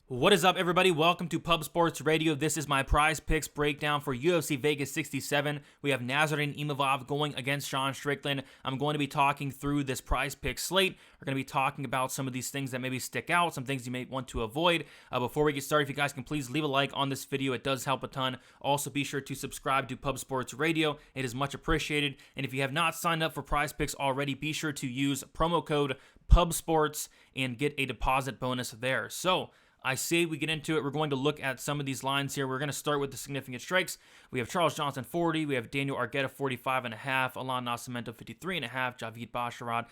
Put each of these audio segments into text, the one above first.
What is up, everybody? Welcome to Pub Sports Radio. This is my prize picks breakdown for UFC Vegas 67. We have Nassourdine Imavov going against Sean Strickland. I'm going to be talking through this prize pick slate. We're going to be talking about some of these things that maybe stick out, some things you may want to avoid. Before we get started, if you guys can please leave a like on this video, it does help a ton. Also, be sure to subscribe to Pub Sports Radio. It is much appreciated. And if you have not signed up for prize picks already, be sure to use promo code PUBSPORTS and get a deposit bonus there. So, I say we get into it. We're going to look at some of these lines here. We're going to start with the significant strikes. We have Charles Johnson 40. We have Daniel Argueta 45.5. Alhassan Nascimento 53.5. Javid Basharat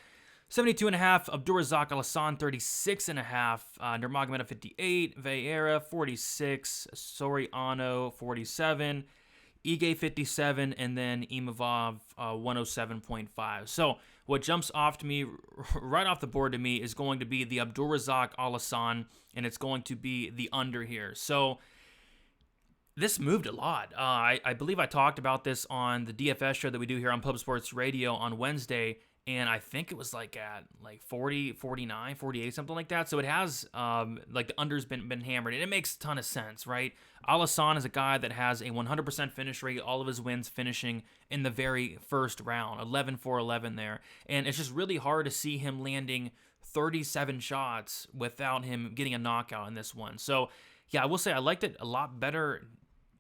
72.5. Abdul Razak Alhassan 36.5. Nurmagomedov 58. Vieira 46. Soriano 47. Ige 57, and then Imavov 107.5. So what jumps off to me, right off the board to me, is going to be the Abdul Razak Alhassan, and it's going to be the under here. So this moved a lot. I believe I talked about this on the DFS show that we do here on Pub Sports Radio on Wednesday, and I think it was like at 40, 49, 48, something like that. So it has, the under's been hammered, and it makes a ton of sense, right? Alhassan is a guy that has a 100% finish rate, all of his wins finishing in the very first round, 11-4-11 there. And it's just really hard to see him landing 37 shots without him getting a knockout in this one. So, yeah, I will say I liked it a lot better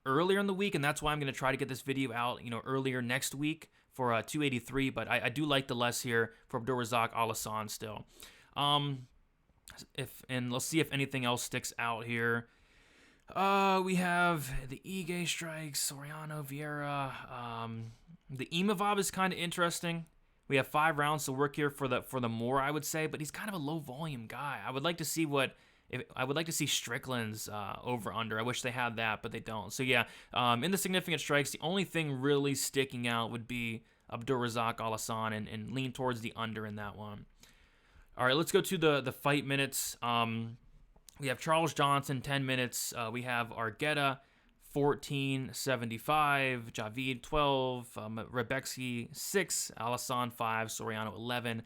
earlier in the week, and that's why I'm going to try to get this video out, earlier next week for 283, but I do like the less here for Abdul Razak Alhassan still. Let's see if anything else sticks out here. We have the Ige strikes, Soriano, Vieira. The Imavov is kind of interesting. We have 5 rounds to work here for the more, I would say, but he's kind of a low volume guy. I would like to see Strickland's over under. I wish they had that, but they don't. So yeah, in the significant strikes, the only thing really sticking out would be Abdul Razak Alhassan and lean towards the under in that one. All right, let's go to the fight minutes. We have Charles Johnson 10 minutes. We have Argueta 14.75, Javid 12, Rębecki 6, Alhassan 5, Soriano 11,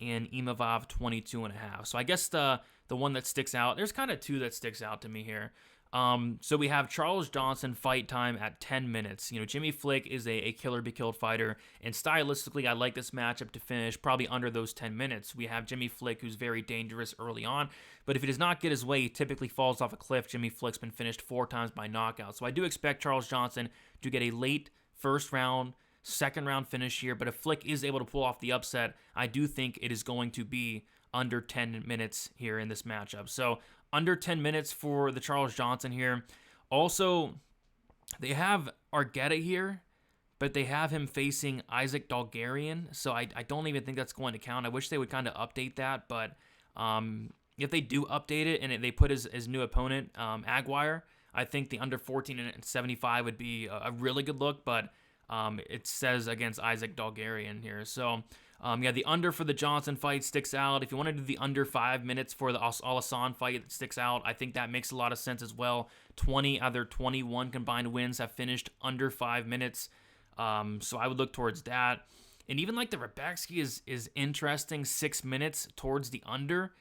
and Imavov 22.5. So I guess the one that sticks out, there's kind of two that sticks out to me here. So we have Charles Johnson fight time at 10 minutes. Jimmy Flick is a killer be killed fighter, and stylistically, I like this matchup to finish probably under those 10 minutes. We have Jimmy Flick, who's very dangerous early on, but if he does not get his way, he typically falls off a cliff. Jimmy Flick's been finished 4 times by knockout. So I do expect Charles Johnson to get a late first round, second round finish here, but if Flick is able to pull off the upset, I do think it is going to be under 10 minutes here in this matchup. So under 10 minutes for the Charles Johnson here. Also, they have Argueta here, but they have him facing Isaac Dalgarian, so I don't even think that's going to count. I wish they would kind of update that, but if they do update it and they put his new opponent, Aguirre, I think the under 14.75 would be a really good look, but it says against Isaac Dalgarian here. So, the under for the Johnson fight sticks out. If you want to do the under 5 minutes for the Alhassan fight, it sticks out. I think that makes a lot of sense as well. 20 out of their 21 combined wins have finished under 5 minutes. So I would look towards that. And even like the Rębecki is interesting, 6 minutes towards the under.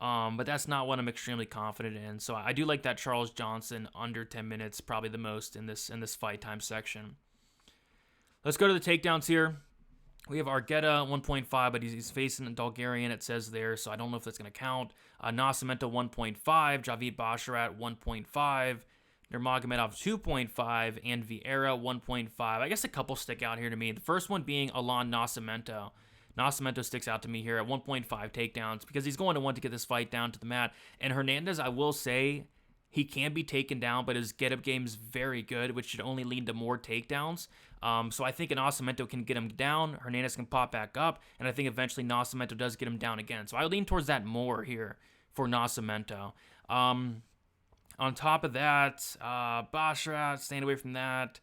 But that's not what I'm extremely confident in. So I do like that Charles Johnson under 10 minutes, probably the most in this fight time section. Let's go to the takedowns here. We have Argueta 1.5, but he's facing a Dalgarian, it says there, so I don't know if that's going to count. Nascimento 1.5, Javid Basharat 1.5, Nurmagomedov 2.5, and Vieira 1.5. I guess a couple stick out here to me. The first one being Alhassan Nascimento. Nascimento sticks out to me here at 1.5 takedowns because he's going to want to get this fight down to the mat. And Hernandez, I will say, he can be taken down, but his get-up game is very good, which should only lead to more takedowns. So I think Nascimento can get him down, Hernandez can pop back up, and I think eventually Nascimento does get him down again. So I lean towards that more here for Nascimento. On top of that, Basharat, staying away from that.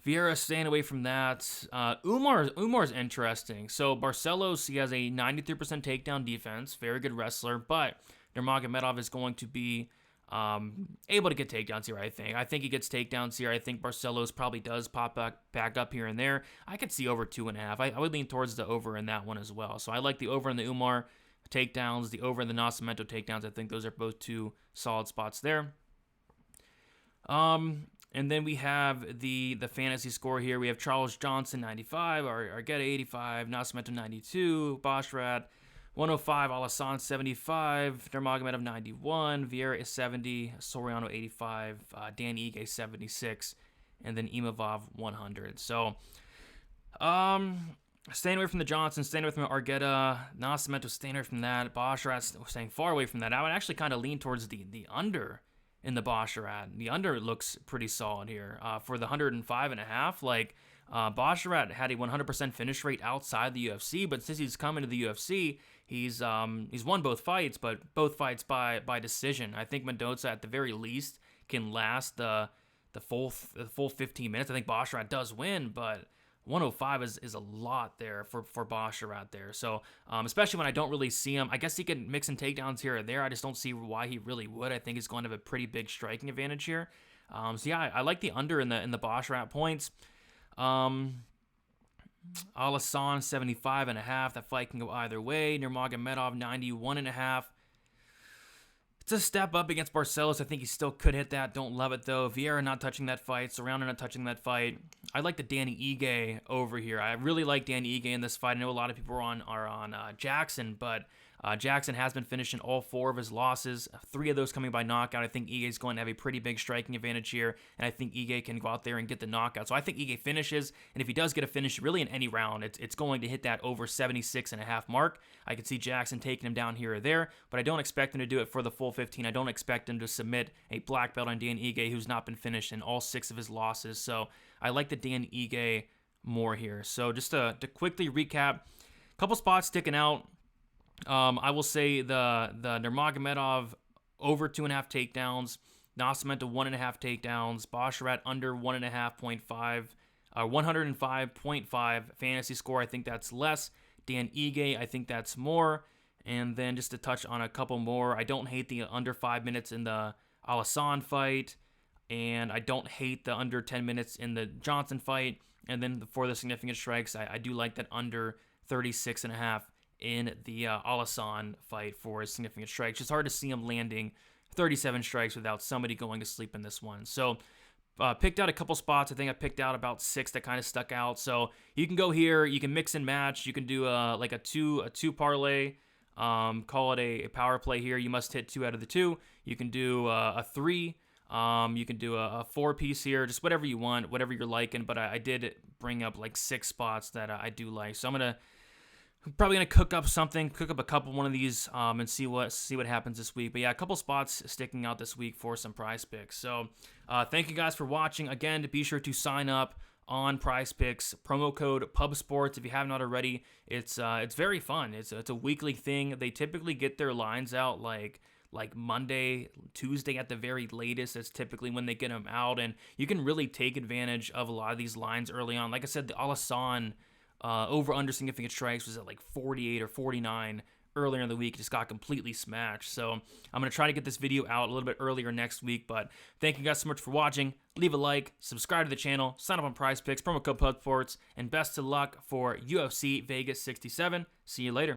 Vieira, staying away from that. Umar's interesting. So Barcelos, he has a 93% takedown defense, very good wrestler, but Nurmagomedov is going to be able to get takedowns here, I think. I think he gets takedowns here. I think Barcelos probably does pop back up here and there. I could see over 2.5. I would lean towards the over in that one as well. So I like the over in the Umar. takedowns, the over and the Nascimento takedowns. I think those are both two solid spots there. And then we have the fantasy score here. We have Charles Johnson 95, Argueta 85, Nascimento 92, Basharat 105, Alhassan 75, Nurmagomedov 91, Vieira is 70, Soriano 85, Dan Ige 76, and then Imavov 100. So, staying away from the Johnson, staying away from the Argueta, Nascimento staying away from that, Basharat staying far away from that. I would actually kind of lean towards the under in the Basharat. The under looks pretty solid here. For the 105.5, like, Basharat had a 100% finish rate outside the UFC, but since he's come into the UFC, he's won both fights, but both fights by decision. I think Mendonça at the very least can last the full 15 minutes. I think Basharat does win, but 105 is a lot there for Basharat there. So, especially when I don't really see him. I guess he can mix in takedowns here or there. I just don't see why he really would. I think he's going to have a pretty big striking advantage here. So yeah, I like the under in the Basharat points. Alhassan 75.5. That fight can go either way. Nurmagomedov 91.5. It's a step up against Barcelos. I think he still could hit that. Don't love it, though. Vieira not touching that fight. Soriano not touching that fight. I like the Danny Ige over here. I really like Danny Ige in this fight. I know a lot of people are on Jackson, but Jackson has been finishing all 4 of his losses, 3 of those coming by knockout. I think Ige is going to have a pretty big striking advantage here, and I think Ige can go out there and get the knockout. So I think Ige finishes, and if he does get a finish really in any round, it's going to hit that over 76.5 mark. I could see Jackson taking him down here or there, but I don't expect him to do it for the full 15. I don't expect him to submit a black belt on Dan Ige who's not been finished in all 6 of his losses. So I like the Dan Ige more here. So just to quickly recap, a couple spots sticking out. I will say the Nurmagomedov over 2.5 takedowns, Nascimento 1.5 takedowns, Basharat under 105.5 fantasy score. I think that's less. Dan Ige, I think that's more. And then just to touch on a couple more, I don't hate the under 5 minutes in the Alhassan fight, and I don't hate the under 10 minutes in the Johnson fight. And then for the significant strikes, I do like that under 36.5 in the Alhassan fight for his significant strikes. It's hard to see him landing 37 strikes without somebody going to sleep in this one. So picked out a couple spots. I think I picked out about 6 that kind of stuck out. So you can go here. You can mix and match. You can do like a two parlay. Call it a power play here. You must hit 2 out of the 2. You can do a 3. You can do a 4-piece here. Just whatever you want, whatever you're liking. But I did bring up like 6 spots that I do like. So I'm probably gonna cook up a couple one of these, and see what happens this week. But yeah, a couple spots sticking out this week for some prize picks. So thank you guys for watching. Again, be sure to sign up on Prize Picks, promo code PubSports if you have not already. It's very fun. It's a weekly thing. They typically get their lines out like Monday, Tuesday at the very latest. That's typically when they get them out, and you can really take advantage of a lot of these lines early on. Like I said, the Alhassan over-under significant strikes was at like 48 or 49 earlier in the week. It just got completely smashed. So I'm going to try to get this video out a little bit earlier next week. But thank you guys so much for watching. Leave a like, subscribe to the channel, sign up on Prize Picks, promo code PubSports, and best of luck for UFC Vegas 67. See you later.